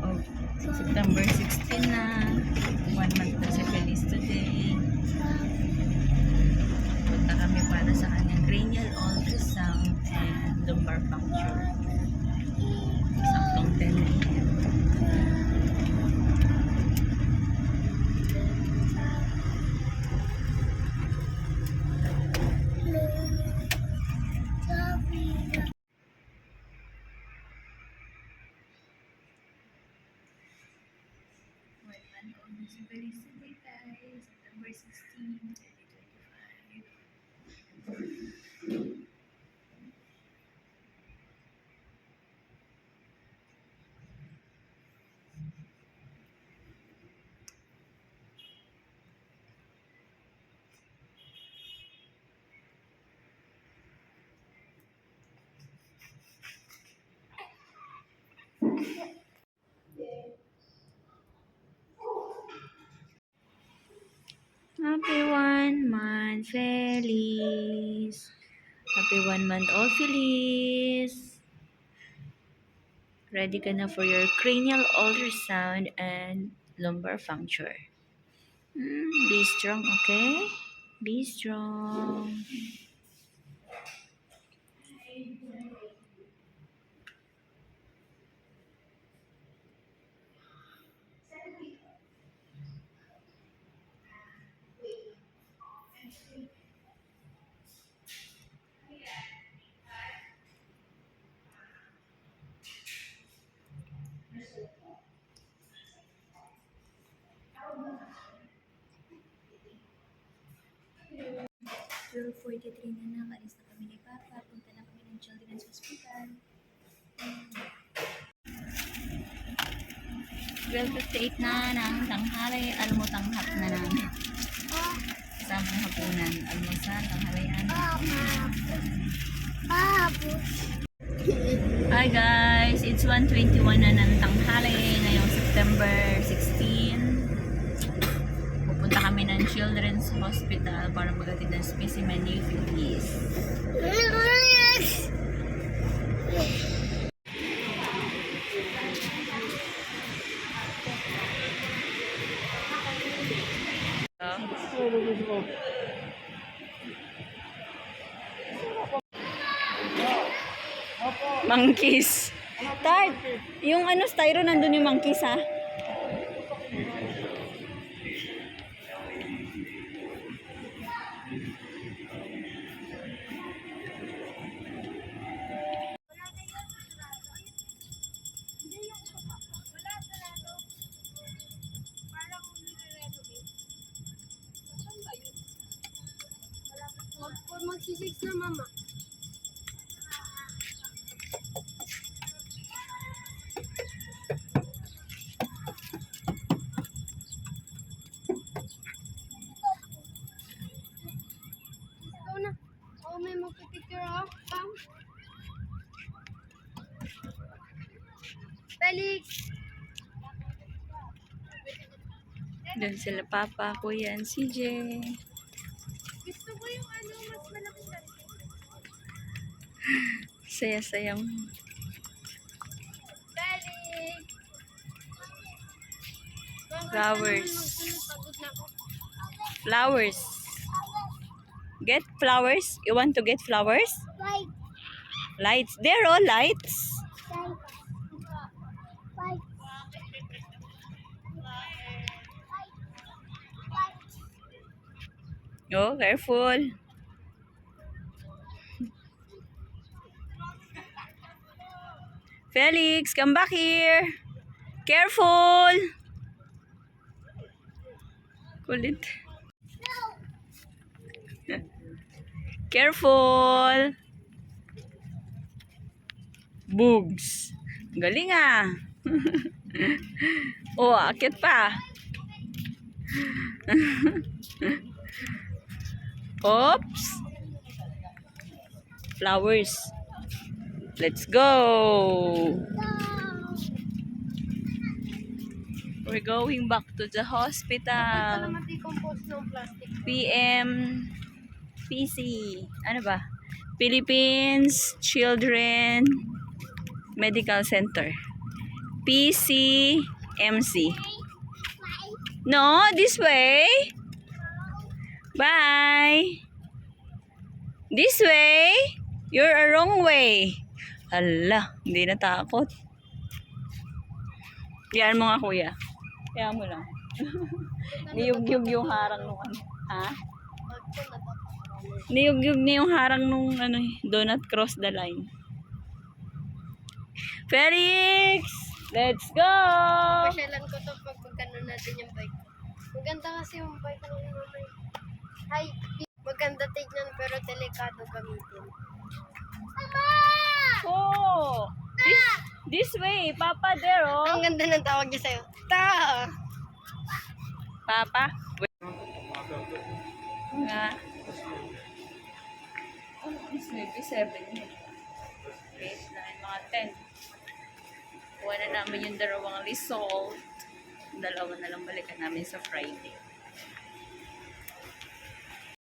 Oh, September 16 na. 1 month na si Feliz today. Punta kami para sa kanyang cranial ultrasound and lumbar puncture. Saktong 10 a.m. Si Feliz today, guys. September 16, 2025. Happy 1 month, Feliz. Happy 1 month old, Feliz. Ready ka na for your cranial ultrasound and lumbar puncture. Be strong, okay? Be strong. Pero 43 na nakalis na kami ni Papa. Punta na kami ng Children's Hospital. 12:58 na ng tanghali. Almutanghap na namin. Kasamang hapunan. Almusal, tanghalian. Hi guys! It's 1:21 na ng tanghali. Ngayong September 16. Pupunta kami ng Children's Hospital para maghatid ng specimen ni Feliz. Monkeys. Tart, yung ano, styro nandun yung monkeys ha. Magsisix na mama. Ikaw na. Oh, may magpipicture ako. Pam. Felix. Doon sila Papa, Kuya, and CJ. Gusto ko yung ano, mas malaki na. Saya-sayang. Felix. Flowers. Pagod na ako. Flowers. Get flowers? You want to get flowers? Right. Lights. They're all lights. Right. Oh, careful. Felix, come back here. Careful. Kulit. Careful. Bugs. Galing ah. Oh, akit pa. Oops. Flowers. Let's go. We're going back to the hospital. Mati-compose ng plastic. PC. Ano ba? Philippines Children Medical Center. PCMC. No, this way. Bye. This way. You're a wrong way. Hala, hindi natakot. Yan mo nga, kuya. Kaya mo lang. Niyug-yug yung harang nung ano. Ha? Niyug-yug na yung harang nung ano, do not cross the line. Felix! Let's go! Pasyalan ko to pag magkano natin yung bike. Maganda kasi yung bike ng mamay. Hi, maganda tignan pero delikado gamitin. Oh! This way, Papa there, oh. Ang ganda ng tawag niya sa'yo. Ta! Papa? Nga. Oh, it's maybe 7. 8, 9, mga 10. Kuha na namin yung dalawang result. Dalawa na lang balikan namin sa Friday.